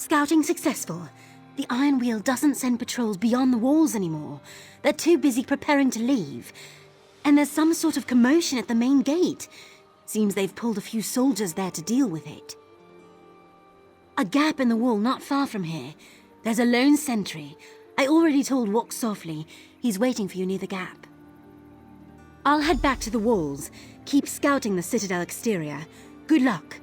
Scouting successful. The Iron Wheel doesn't send patrols beyond the walls anymore. They're too busy preparing to leave. And there's some sort of commotion at the main gate. Seems they've pulled a few soldiers there to deal with it. A gap in the wall not far from here. There's a lone sentry. I already told Walk Softly. He's waiting for you near the gap. I'll head back to the walls. Keep scouting the Citadel exterior. Good luck.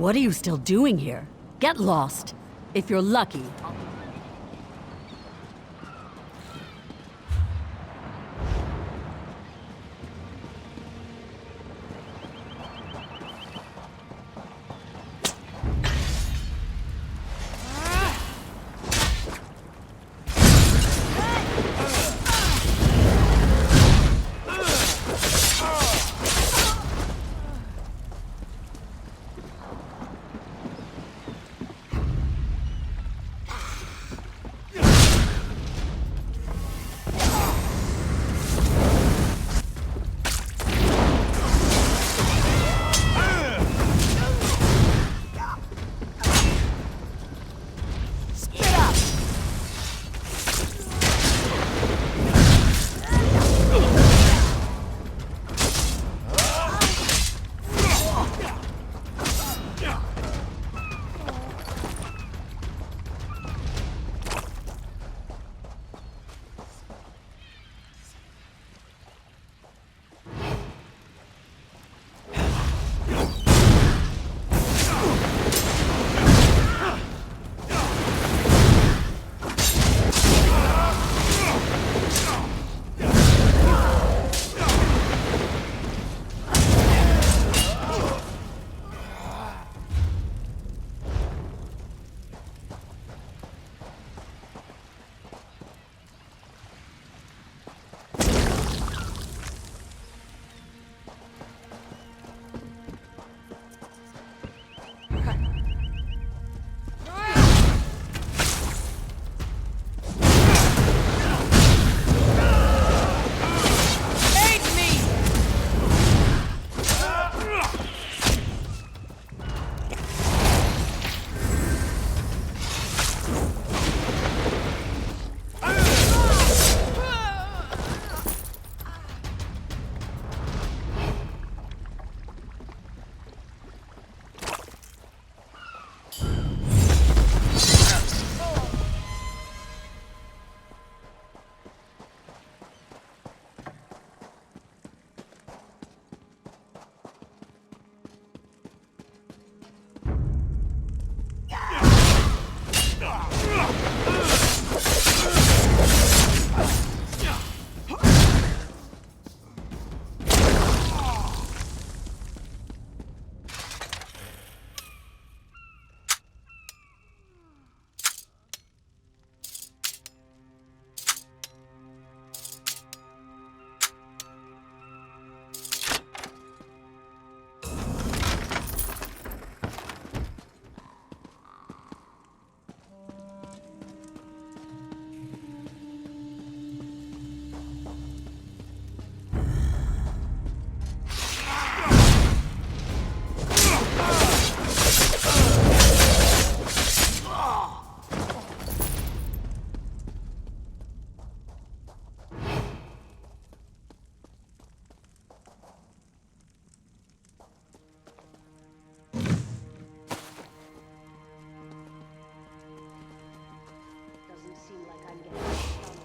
What are you still doing here? Get lost. If you're lucky. seem like I'm getting stronger.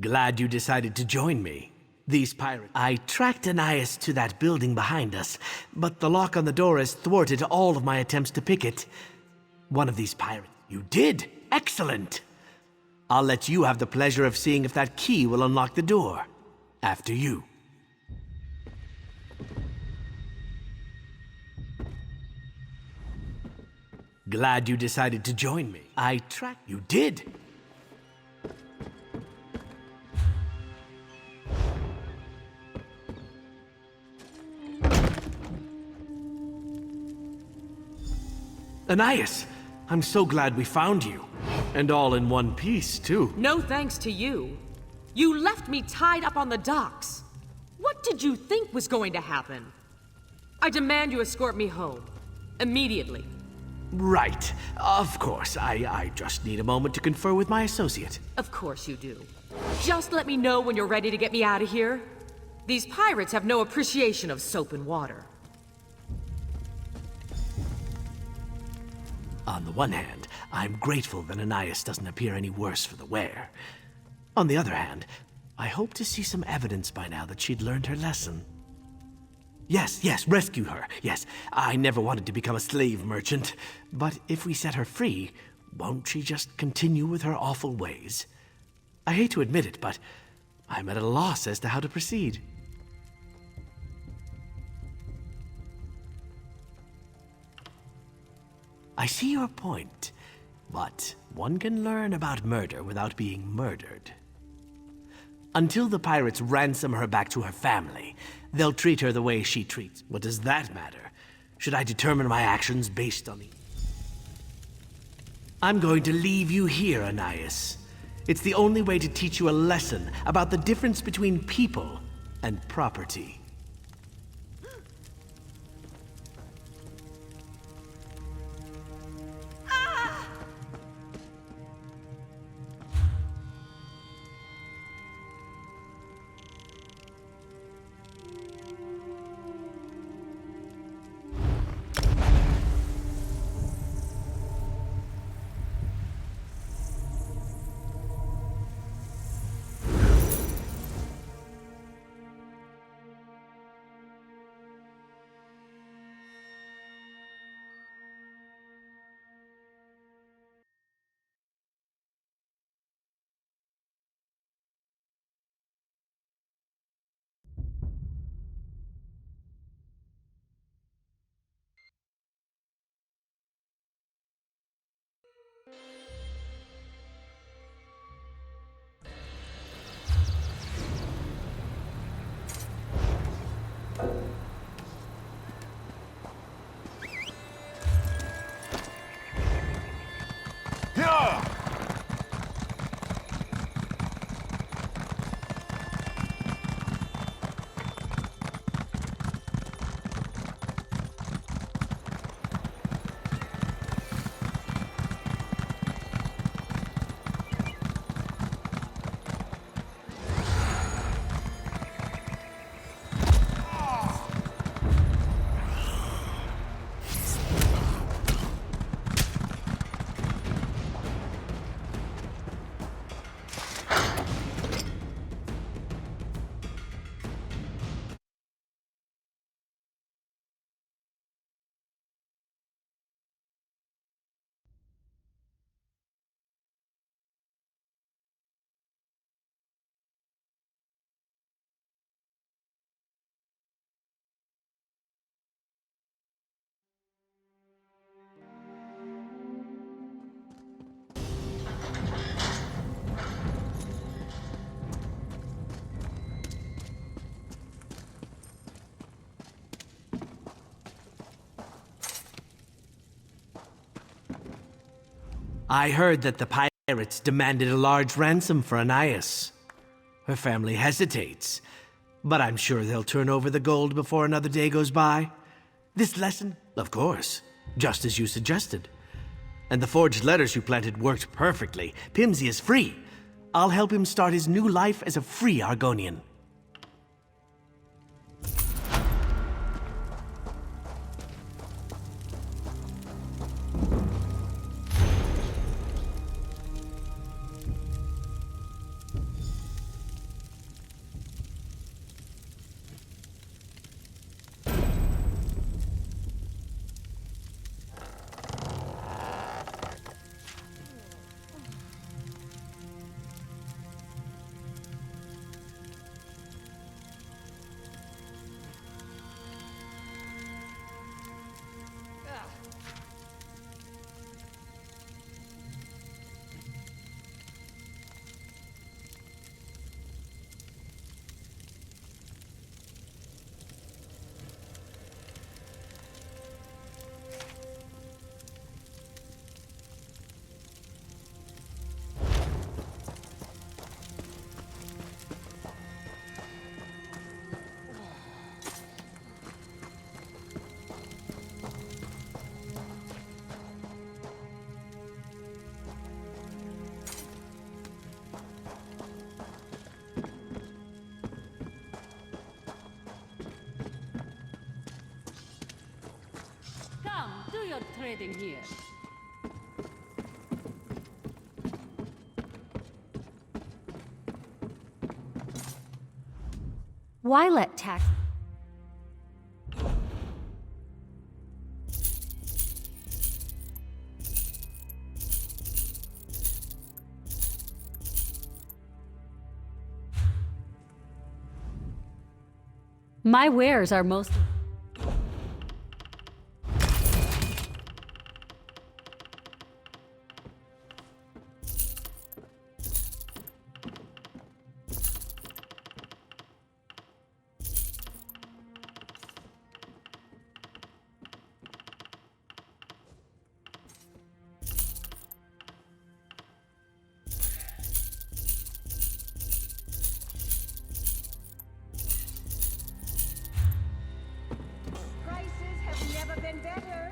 Glad you decided to join me. These pirates... I tracked Anais to that building behind us, but the lock on the door has thwarted all of my attempts to pick it. One of these pirates... You did! Excellent! I'll let you have the pleasure of seeing if that key will unlock the door. After you. Glad you decided to join me. I tracked... You did! Anais, I'm so glad we found you. And all in one piece, too. No thanks to you. You left me tied up on the docks. What did you think was going to happen? I demand you escort me home. Immediately. Right. Of course. I just need a moment to confer with my associate. Of course you do. Just let me know when you're ready to get me out of here. These pirates have no appreciation of soap and water. On the one hand, I'm grateful that Anais doesn't appear any worse for the wear. On the other hand, I hope to see some evidence by now that she'd learned her lesson. Yes, rescue her. Yes, I never wanted to become a slave merchant. But if we set her free, won't she just continue with her awful ways? I hate to admit it, but I'm at a loss as to how to proceed. I see your point, but one can learn about murder without being murdered. Until the pirates ransom her back to her family, they'll treat her the way she treats. What does that matter? Should I determine my actions based on the... I'm going to leave you here, Anais. It's the only way to teach you a lesson about the difference between people and property. I heard that the pirates demanded a large ransom for Anais. Her family hesitates, but I'm sure they'll turn over the gold before another day goes by. This lesson, of course, just as you suggested. And the forged letters you planted worked perfectly. Pimsy is free. I'll help him start his new life as a free Argonian. you're trading here. Why let tax... My wares are most... Prices have never been better.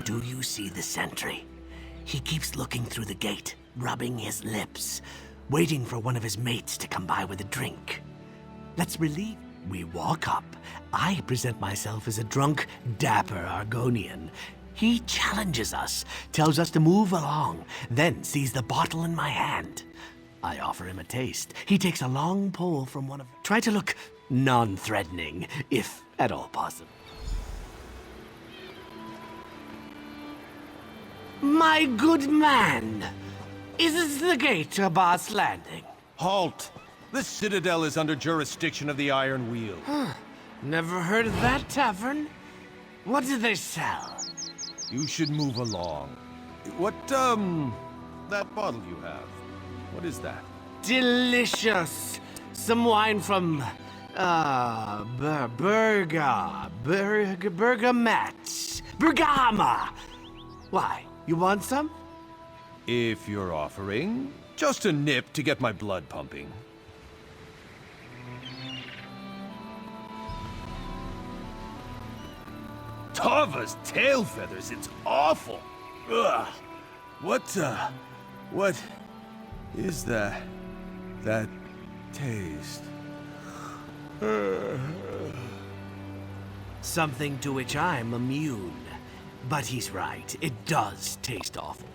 Do you see the sentry? He keeps looking through the gate, rubbing his lips, waiting for one of his mates to come by with a drink. Let's relieve. We walk up. I present myself as a drunk, dapper Argonian. He challenges us, tells us to move along, then sees the bottle in my hand. I offer him a taste. He takes a long pull from one of... Try to look non-threatening, if at all possible. My good man! Is this the gate to Boss Landing? Halt! The Citadel is under jurisdiction of the Iron Wheel. Never heard of that tavern? What do they sell? You should move along. What, that bottle you have, what is that? Delicious! Some wine from, Bergama! Why, you want some? If you're offering, just a nip to get my blood pumping. Tava's tail feathers, it's awful! Ugh! What is that taste? Something to which I'm immune. But he's right, it does taste awful.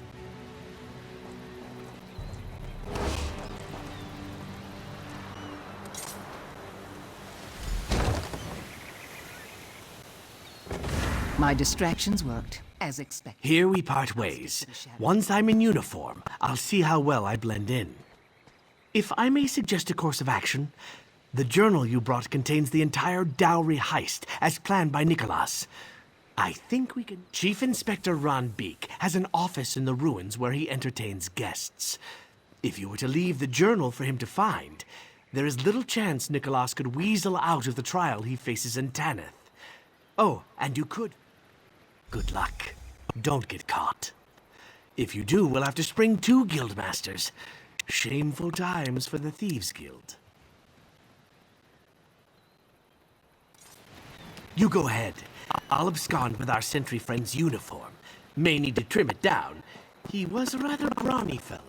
My distractions worked, as expected. Here we part ways. Once I'm in uniform, I'll see how well I blend in. If I may suggest a course of action, the journal you brought contains the entire dowry heist, as planned by Nicholas. I think we can... Chief Inspector Ron Beek has an office in the ruins where he entertains guests. If you were to leave the journal for him to find, there is little chance Nicholas could weasel out of the trial he faces in Tanith. Oh, and you could... Good luck. Don't get caught. If you do, we'll have to spring 2 guildmasters. Shameful times for the Thieves' Guild. You go ahead. I'll abscond with our sentry friend's uniform. May need to trim it down. He was a rather brawny fellow.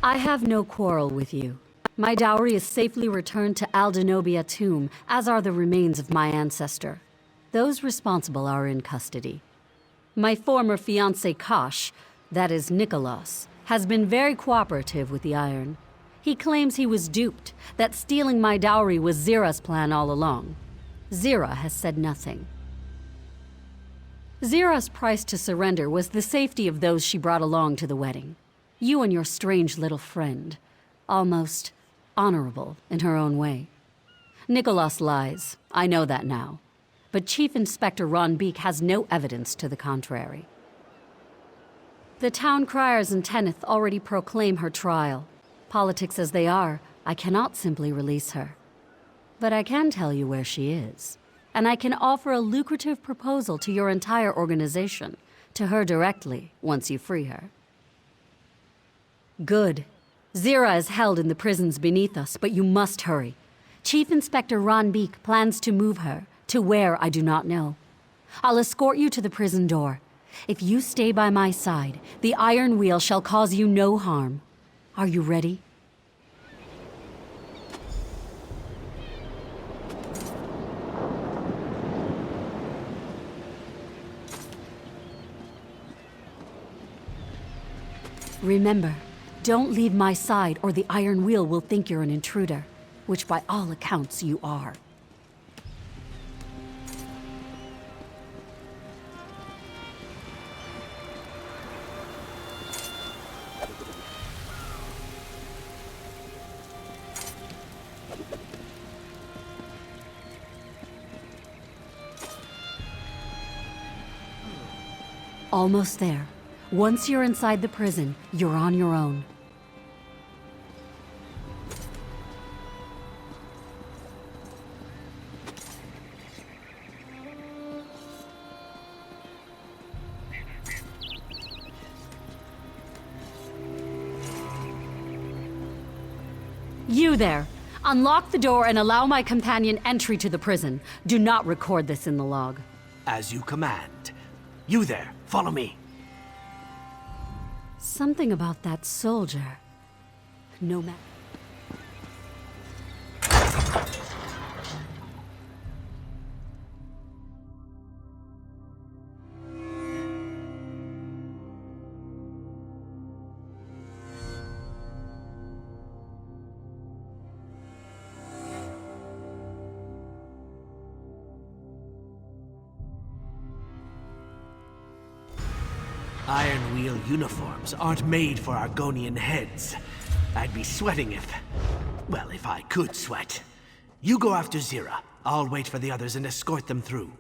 I have no quarrel with you. My dowry is safely returned to Aldenobia tomb, as are the remains of my ancestor. Those responsible are in custody. My former fiancé Kosh, that is Nicholas, has been very cooperative with the Iron. He claims he was duped, that stealing my dowry was Zira's plan all along. Zira has said nothing. Zira's price to surrender was the safety of those she brought along to the wedding. You and your strange little friend. Almost honorable in her own way. Nicholas lies. I know that now. But Chief Inspector Ron Beek has no evidence to the contrary. The town criers in Tanith already proclaim her trial. Politics as they are, I cannot simply release her. But I can tell you where she is. And I can offer a lucrative proposal to your entire organization, to her directly, once you free her. Good. Zira is held in the prisons beneath us, but you must hurry. Chief Inspector Ron Beek plans to move her, to where I do not know. I'll escort you to the prison door. If you stay by my side, the Iron Wheel shall cause you no harm. Are you ready? Remember, don't leave my side or the Iron Wheel will think you're an intruder, which by all accounts you are. Almost there. Once you're inside the prison, you're on your own. You there! Unlock the door and allow my companion entry to the prison. Do not record this in the log. As you command. You there, follow me. Something about that soldier. No matter. Iron Wheel uniforms aren't made for Argonian heads. I'd be sweating if... well, if I could sweat. You go after Zira. I'll wait for the others and escort them through.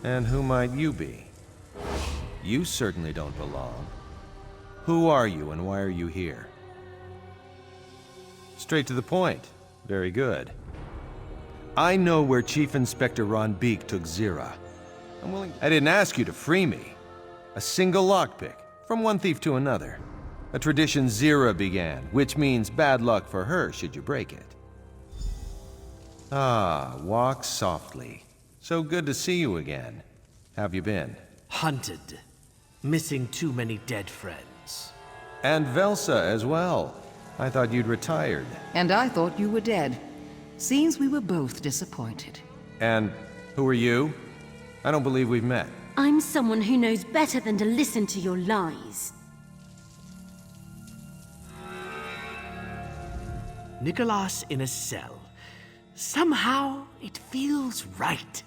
And who might you be? You certainly don't belong. Who are you and why are you here? Straight to the point. Very good. I know where Chief Inspector Ron Beek took Zira. I'm willing... I didn't ask you to free me. A single lockpick, from one thief to another. A tradition Zira began, which means bad luck for her should you break it. Ah, walk softly. So good to see you again. Have you been? Hunted. Missing too many dead friends. And Velsa as well. I thought you'd retired. And I thought you were dead. Seems we were both disappointed. And who are you? I don't believe we've met. I'm someone who knows better than to listen to your lies. Nicholas in a cell. Somehow, it feels right.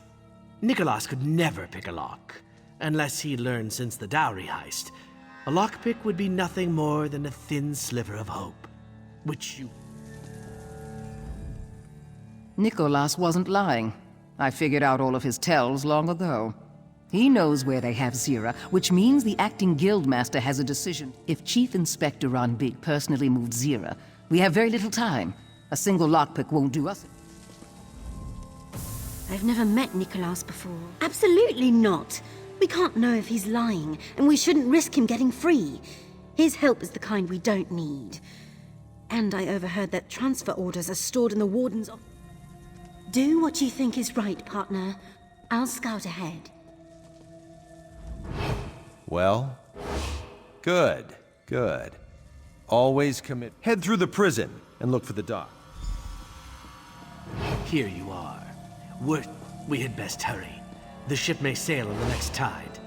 Nicholas could never pick a lock, unless he learned since the dowry heist. A lockpick would be nothing more than a thin sliver of hope, which you... Nicholas wasn't lying. I figured out all of his tells long ago. He knows where they have Zira, which means the acting guildmaster has a decision. If Chief Inspector Ron Beek personally moved Zira, we have very little time. A single lockpick won't do us. I've never met Nicholas before. Absolutely not. We can't know if he's lying, and we shouldn't risk him getting free. His help is the kind we don't need. And I overheard that transfer orders are stored in the warden's office. Do what you think is right, partner. I'll scout ahead. Well, good, good. Always commit. Head through the prison and look for the dock. Here you are. We had best hurry. The ship may sail on the next tide.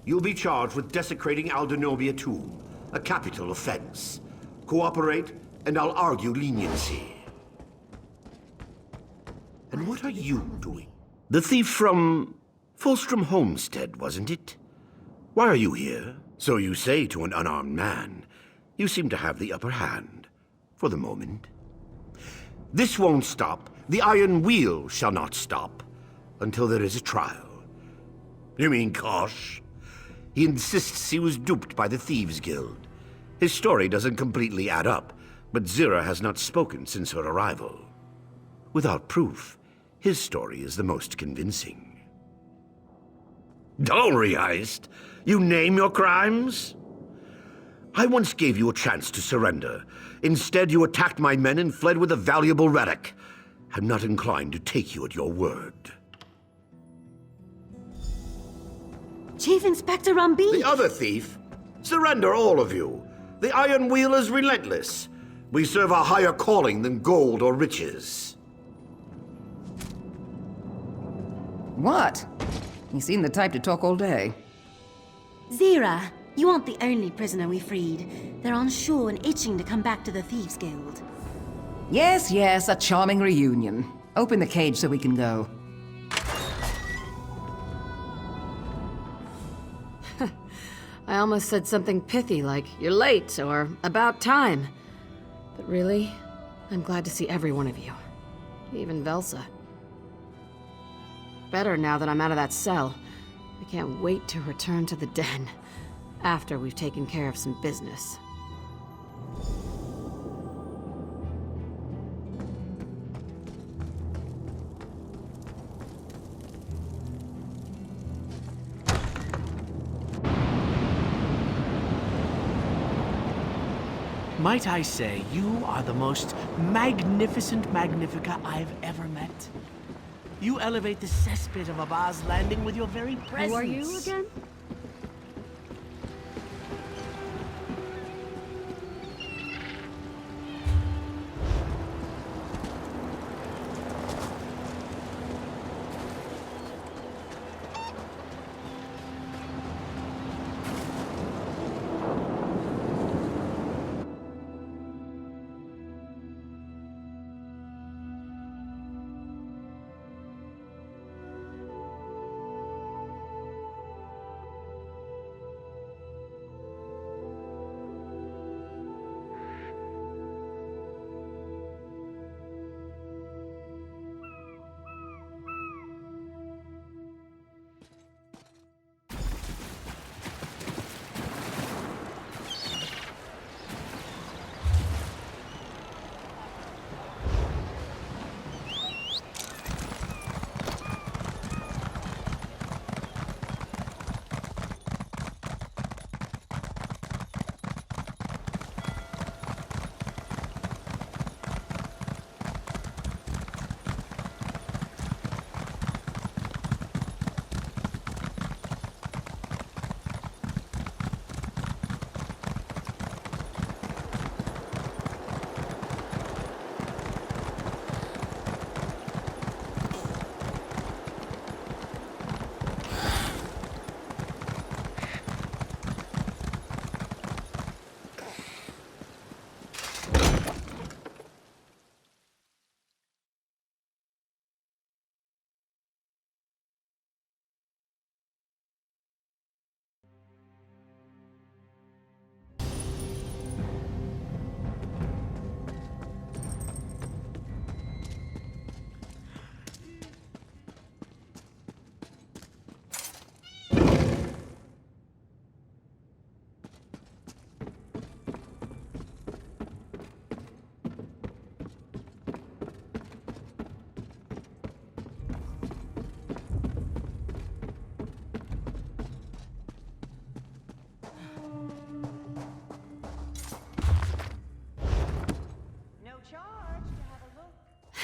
You'll be charged with desecrating Aldenobia tomb, a capital offense. Cooperate, and I'll argue leniency. And what are you doing? The thief from Fulstrom Homestead, wasn't it? Why are you here? So you say to an unarmed man. You seem to have the upper hand, for the moment. This won't stop. The iron wheel shall not stop, until there is a trial. You mean Kosh? He insists he was duped by the Thieves' Guild. His story doesn't completely add up, but Zira has not spoken since her arrival. Without proof, his story is the most convincing. Don't reheist. You name your crimes? I once gave you a chance to surrender. Instead, you attacked my men and fled with a valuable relic. I'm not inclined to take you at your word. Chief Inspector Rumbeak! The other thief? Surrender, all of you. The Iron Wheel is relentless. We serve a higher calling than gold or riches. What? You seem the type to talk all day. Zira, you aren't the only prisoner we freed. They're on shore and itching to come back to the Thieves' Guild. Yes, yes, a charming reunion. Open the cage so we can go. I almost said something pithy like, "You're late," or "About time." But really, I'm glad to see every one of you. Even Velsa. Better now that I'm out of that cell. I can't wait to return to the den, after we've taken care of some business. Might I say, you are the most magnificent Magnifica I've ever met. You elevate the cesspit of Abba's Landing with your very presence. Who are you again?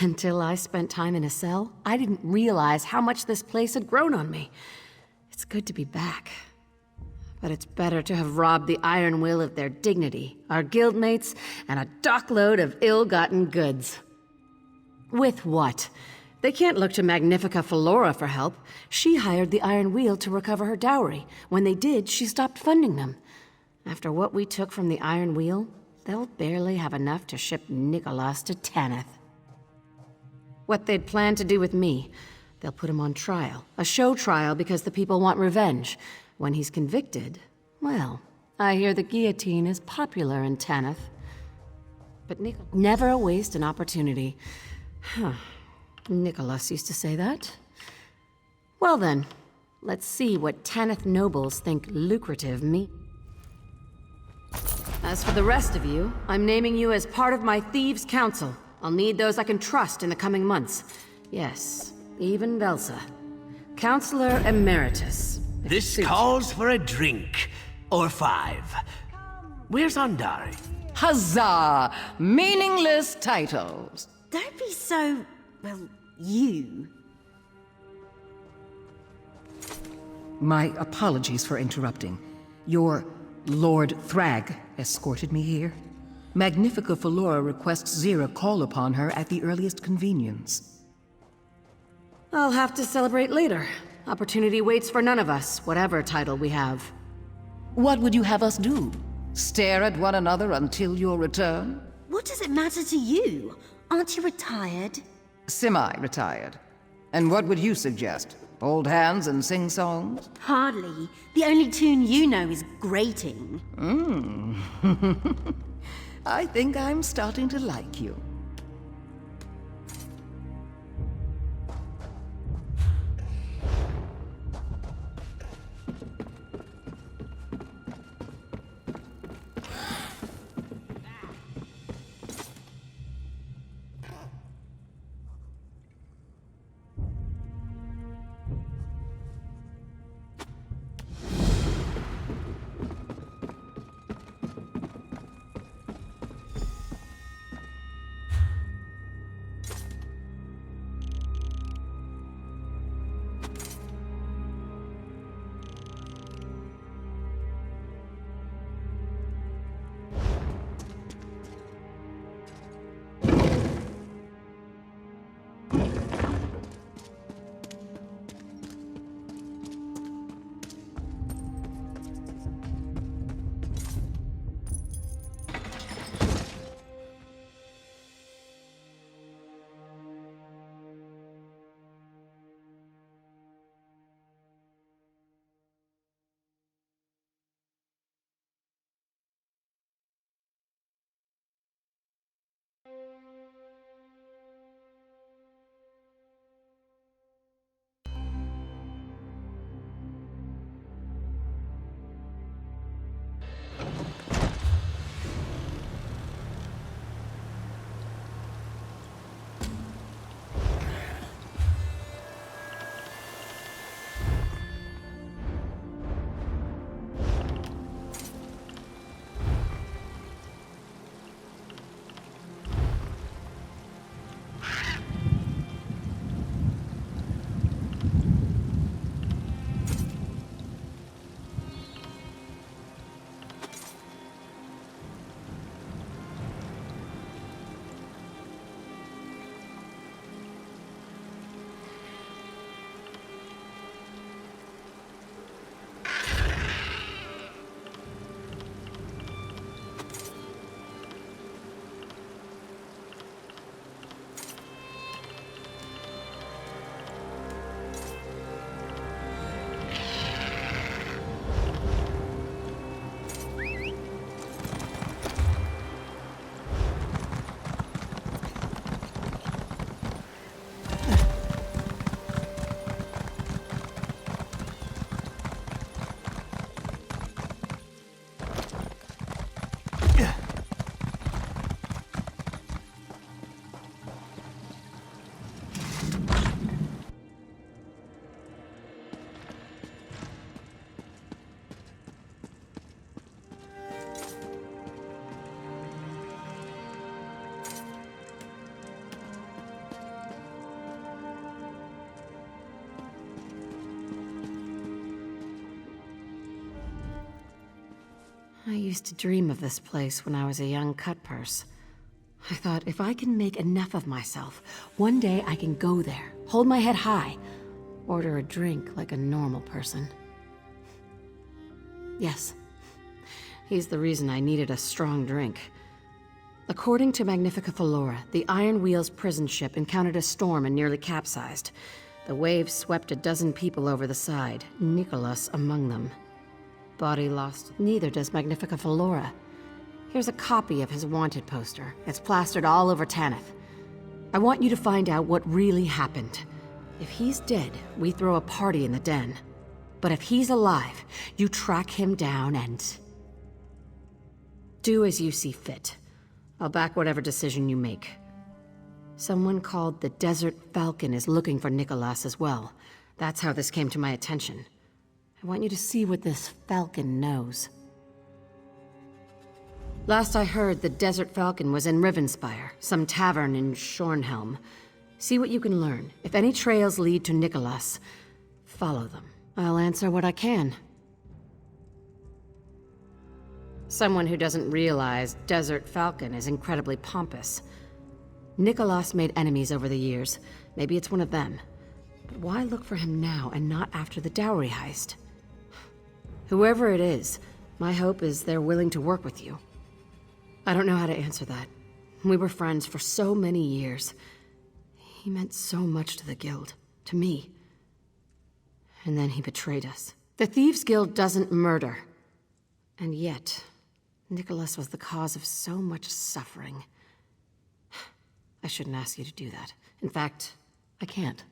Until I spent time in a cell, I didn't realize how much this place had grown on me. It's good to be back. But it's better to have robbed the Iron Will of their dignity, our guildmates, and a dockload of ill-gotten goods. With what? They can't look to Magnifica Flora for help. She hired the Iron Wheel to recover her dowry. When they did, she stopped funding them. After what we took from the Iron Wheel, they'll barely have enough to ship Nicholas to Tanith. What they'd planned to do with me, they'll put him on trial. A show trial because the people want revenge. When he's convicted, well, I hear the guillotine is popular in Tanith. But never waste an opportunity. Huh. Nicholas used to say that. Well then, let's see what Tanith nobles think lucrative me. As for the rest of you, I'm naming you as part of my Thieves' Council. I'll need those I can trust in the coming months. Yes, even Velsa. Counselor Emeritus. This calls for a drink. Or 5. Where's Andari? Huzzah! Meaningless titles. Don't be so, well, you. My apologies for interrupting. Your Lord Thrag escorted me here. Magnifica Flora requests Zira call upon her at the earliest convenience. I'll have to celebrate later. Opportunity waits for none of us, whatever title we have. What would you have us do? Stare at one another until your return? What does it matter to you? Aren't you retired? Semi-retired. And what would you suggest? Hold hands and sing songs? Hardly. The only tune you know is grating. I think I'm starting to like you. I used to dream of this place when I was a young cutpurse. I thought, if I can make enough of myself, one day I can go there, hold my head high, order a drink like a normal person. Yes, he's the reason I needed a strong drink. According to Magnifica Flora, the Iron Wheel's prison ship encountered a storm and nearly capsized. The waves swept a dozen people over the side, Nicholas among them. Body lost, neither does Magnifica Flora. Here's a copy of his wanted poster. It's plastered all over Tanith. I want you to find out what really happened. If he's dead, we throw a party in the den. But if he's alive, you track him down and... do as you see fit. I'll back whatever decision you make. Someone called the Desert Falcon is looking for Nicholas as well. That's how this came to my attention. I want you to see what this Falcon knows. Last I heard, the Desert Falcon was in Rivenspire, some tavern in Shornhelm. See what you can learn. If any trails lead to Nicholas, follow them. I'll answer what I can. Someone who doesn't realize Desert Falcon is incredibly pompous. Nicholas made enemies over the years. Maybe it's one of them. But why look for him now and not after the dowry heist? Whoever it is, my hope is they're willing to work with you. I don't know how to answer that. We were friends for so many years. He meant so much to the Guild, to me. And then he betrayed us. The Thieves' Guild doesn't murder. And yet, Nicholas was the cause of so much suffering. I shouldn't ask you to do that. In fact, I can't.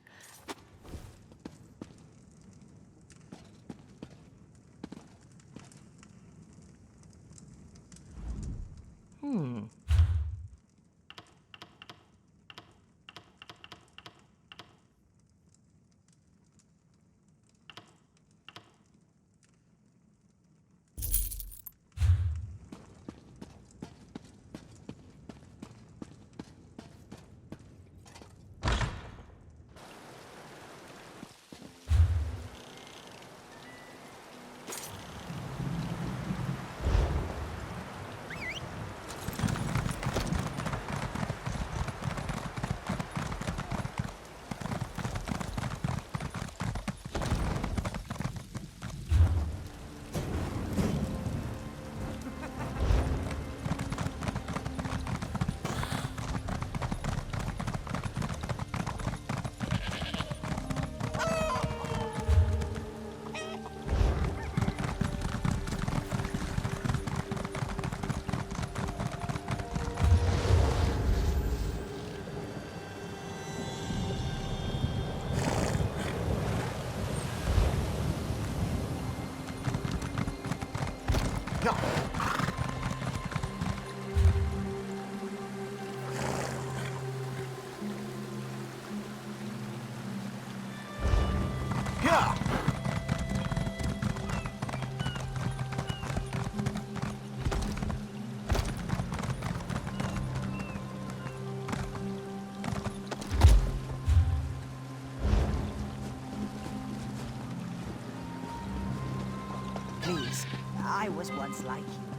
Please, I was once like you.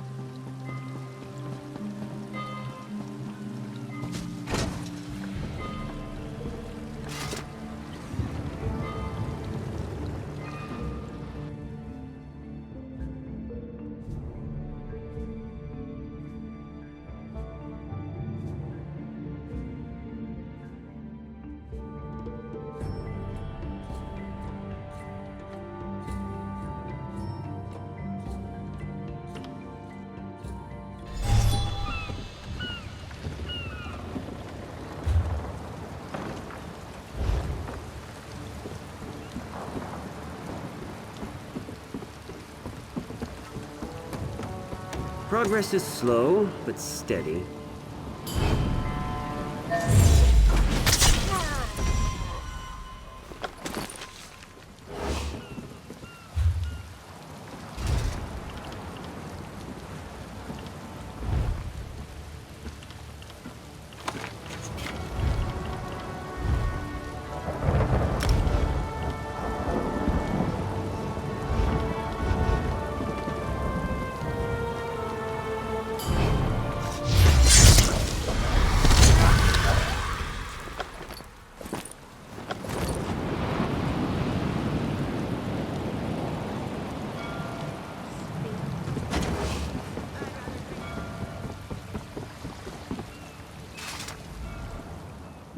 Progress is slow, but steady.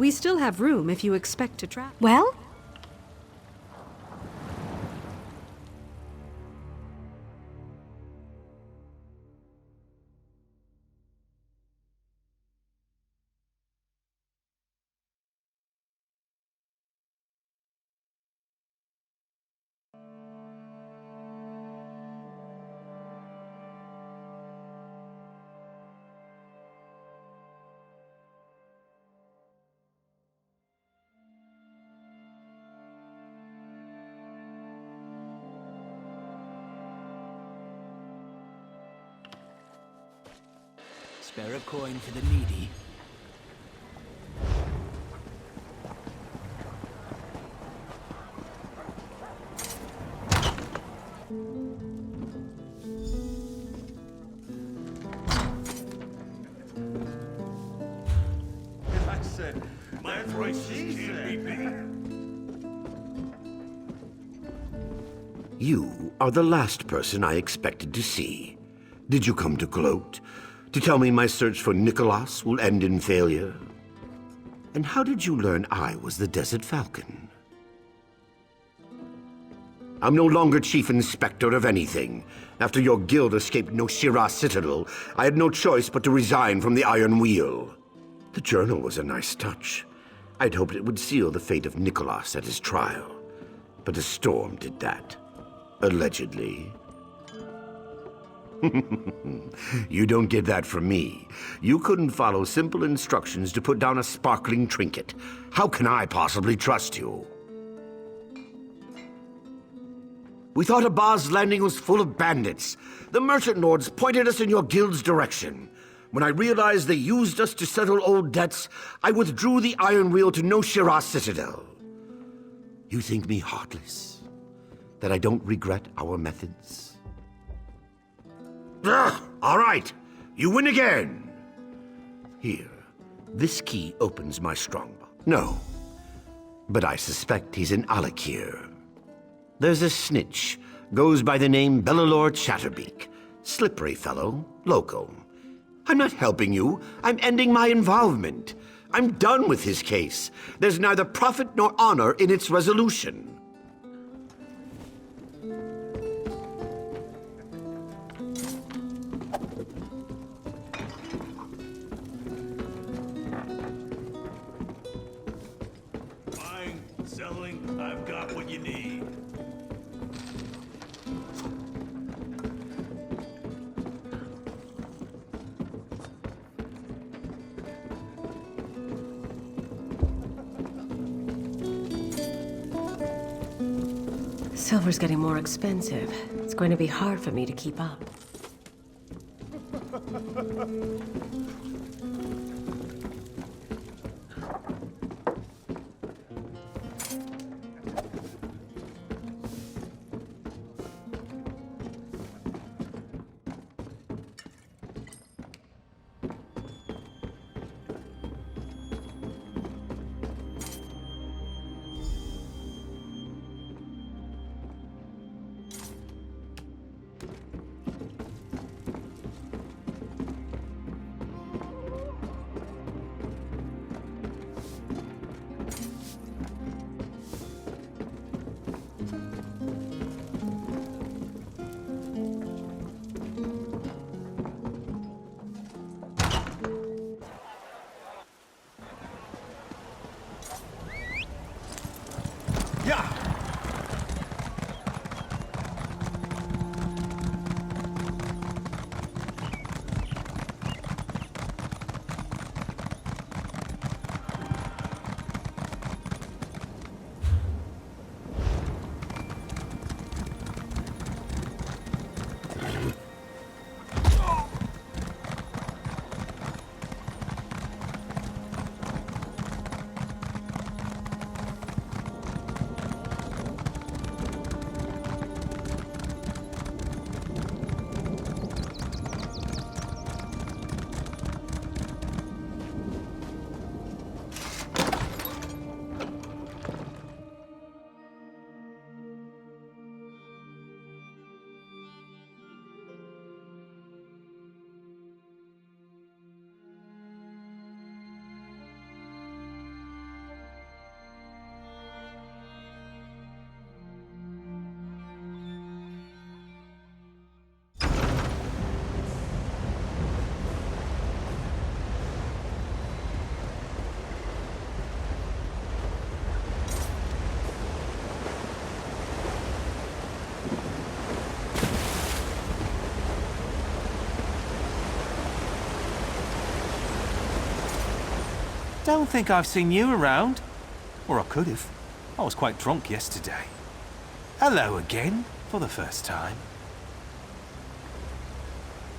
We still have room if you expect to travel. Well? Spare a coin for the needy. I said, my voices can't be beat. You are the last person I expected to see. Did you come to gloat? To tell me my search for Nicholas will end in failure? And how did you learn I was the Desert Falcon? I'm no longer Chief Inspector of anything. After your guild escaped Noshira Citadel, I had no choice but to resign from the Iron Wheel. The journal was a nice touch. I'd hoped it would seal the fate of Nicholas at his trial. But a storm did that. Allegedly. You don't get that from me. You couldn't follow simple instructions to put down a sparkling trinket. How can I possibly trust you? We thought Abba's landing was full of bandits. The merchant lords pointed us in your guild's direction. When I realized they used us to settle old debts, I withdrew the Iron Wheel to Noshira Citadel. You think me heartless? That I don't regret our methods? All right, you win again. Here, this key opens my strongbox. No, but I suspect he's in Alakir. There's a snitch, goes by the name Bellalor Chatterbeak. Slippery fellow, local. I'm not helping you, I'm ending my involvement. I'm done with his case. There's neither profit nor honor in its resolution. Selling, I've got what you need. Silver's getting more expensive. It's going to be hard for me to keep up. Don't think I've seen you around. Or I could have. I was quite drunk yesterday. Hello again, for the first time.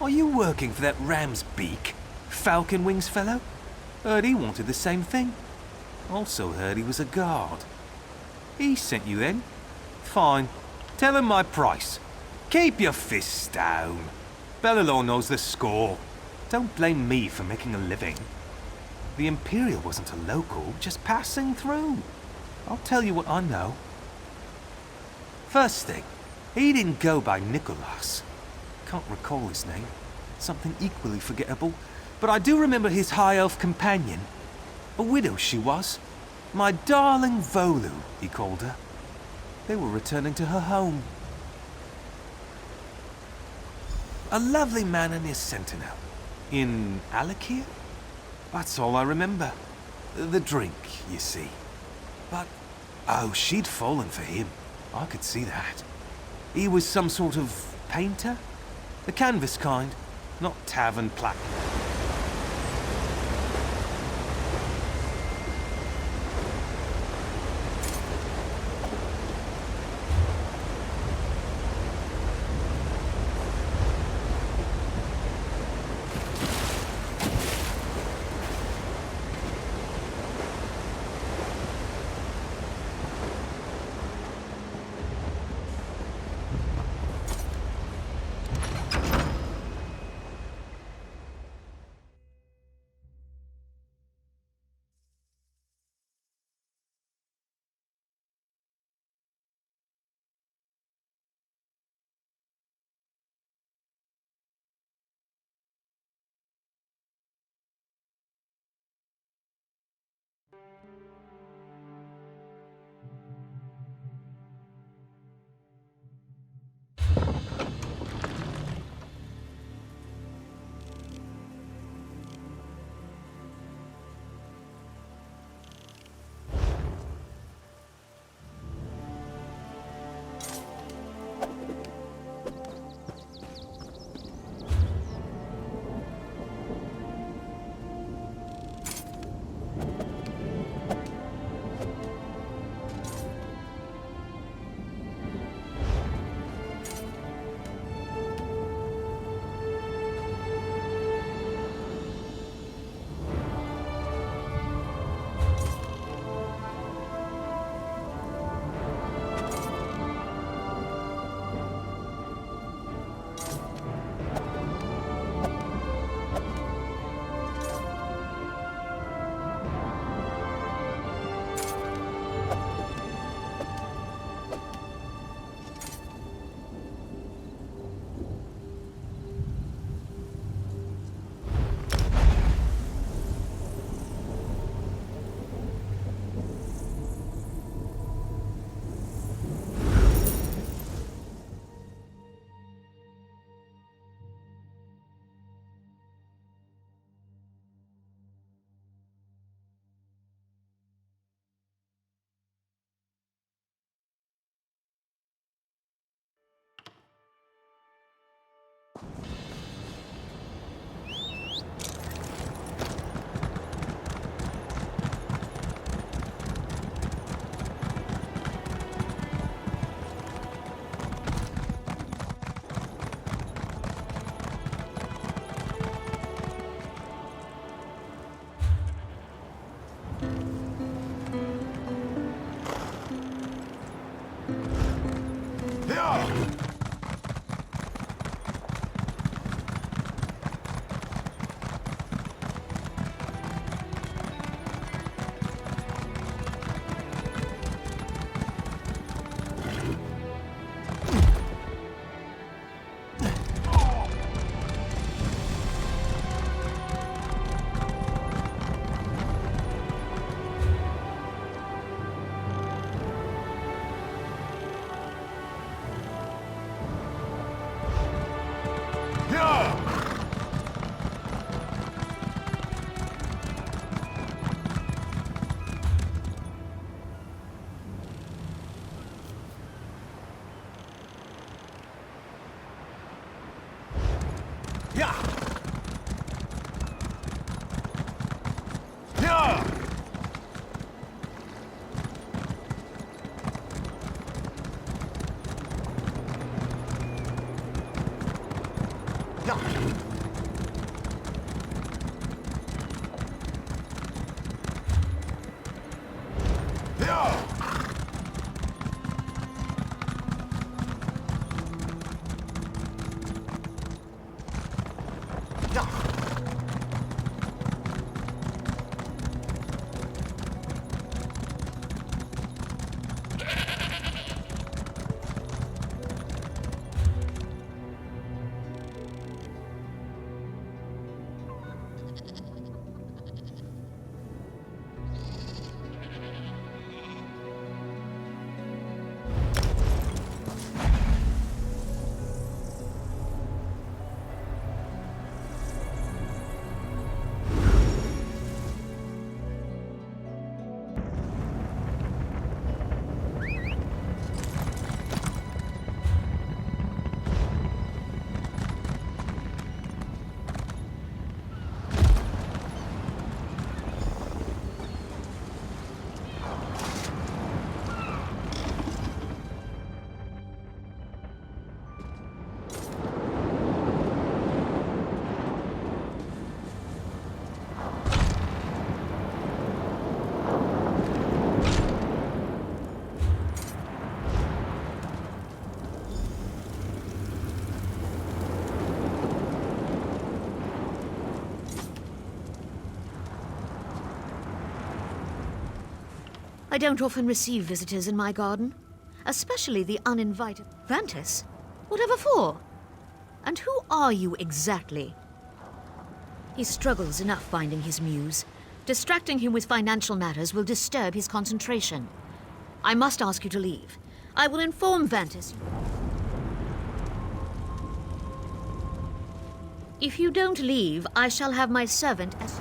Are you working for that ram's beak, falcon wings fellow? Heard he wanted the same thing. Also heard he was a guard. He sent you then? Fine. Tell him my price. Keep your fists down. Bellalaw knows the score. Don't blame me for making a living. The Imperial wasn't a local, just passing through. I'll tell you what I know. First thing, he didn't go by Nicholas. Can't recall his name. Something equally forgettable. But I do remember his high elf companion. A widow she was. My darling Volu, he called her. They were returning to her home. A lovely manor near Sentinel. In Alakir? That's all I remember. The drink, you see. But, oh, she'd fallen for him. I could see that. He was some sort of painter? The canvas kind, not tavern plaque. Yeah! I don't often receive visitors in my garden, especially the uninvited. Vantis? Whatever for? And who are you exactly? He struggles enough finding his muse. Distracting him with financial matters will disturb his concentration. I must ask you to leave. I will inform Vantis. If you don't leave, I shall have my servant as...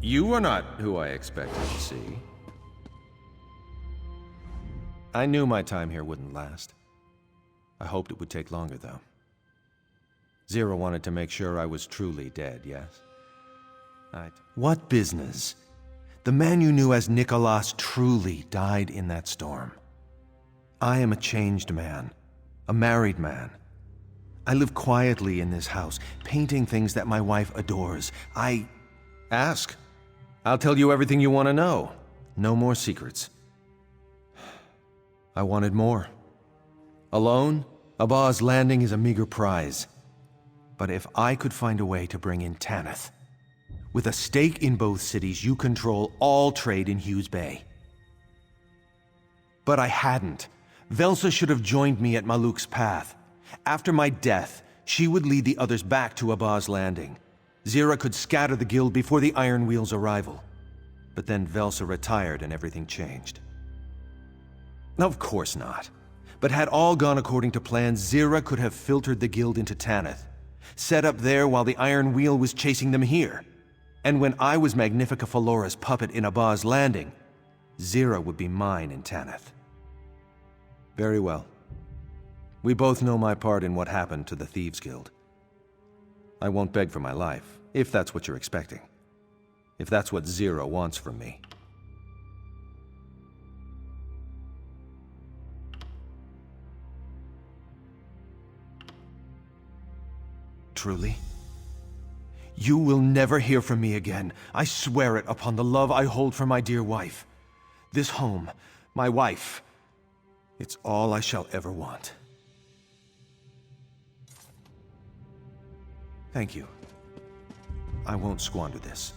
You are not who I expected to see. I knew my time here wouldn't last. I hoped it would take longer, though. Zero wanted to make sure I was truly dead, yes? What business? The man you knew as Nicolas truly died in that storm. I am a changed man, a married man. I live quietly in this house, painting things that my wife adores. Ask. I'll tell you everything you want to know. No more secrets. I wanted more. Alone, Abba's landing is a meager prize. But if I could find a way to bring in Tanith, with a stake in both cities, you control all trade in Hughes Bay. But I hadn't. Velsa should have joined me at Maluk's path. After my death, she would lead the others back to Abba's landing. Zira could scatter the guild before the Iron Wheel's arrival. But then Velsa retired and everything changed. Of course not. But had all gone according to plan, Zira could have filtered the guild into Tanith, set up there while the Iron Wheel was chasing them here. And when I was Magnifica Felora's puppet in Abba's landing, Zira would be mine in Tanith. Very well. We both know my part in what happened to the Thieves Guild. I won't beg for my life, if that's what you're expecting. If that's what Zira wants from me. Truly? You will never hear from me again. I swear it upon the love I hold for my dear wife. This home, my wife, it's all I shall ever want. Thank you. I won't squander this.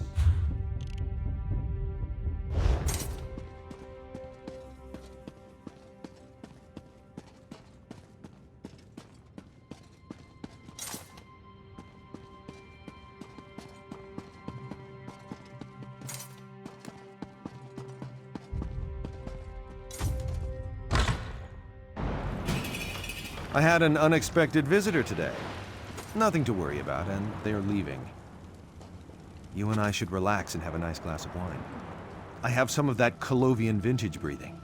I had an unexpected visitor today. Nothing to worry about, and they're leaving. You and I should relax and have a nice glass of wine. I have some of that Colovian vintage breathing.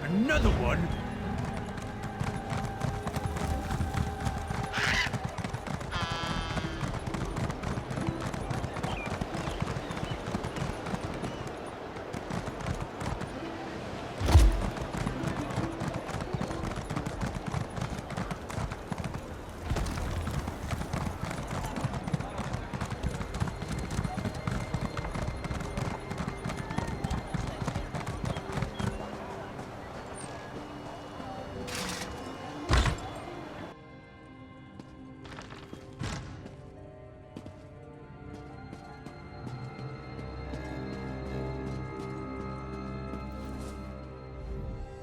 Another one?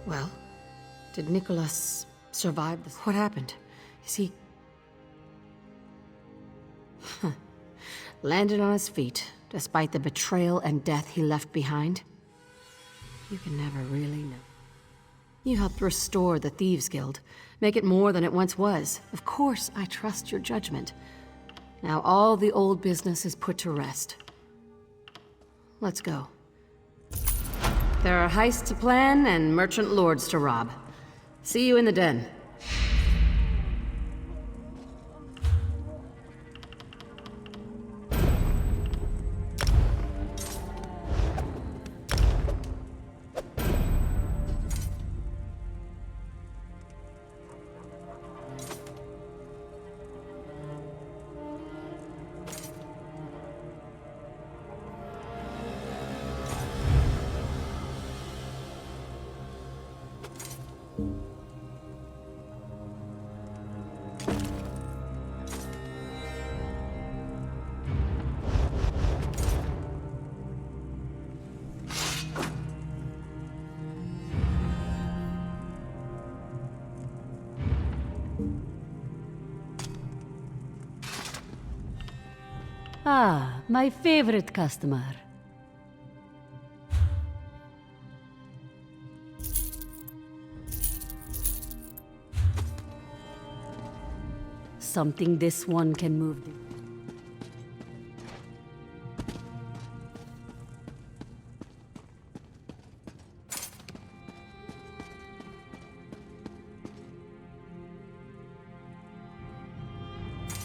Well, did Nicholas survive this? What happened? Is he... landed on his feet, despite the betrayal and death he left behind? You can never really know. You helped restore the Thieves Guild, make it more than it once was. Of course, I trust your judgment. Now all the old business is put to rest. Let's go. There are heists to plan and merchant lords to rob. See you in the den. Ah, my favorite customer. Something this one can move.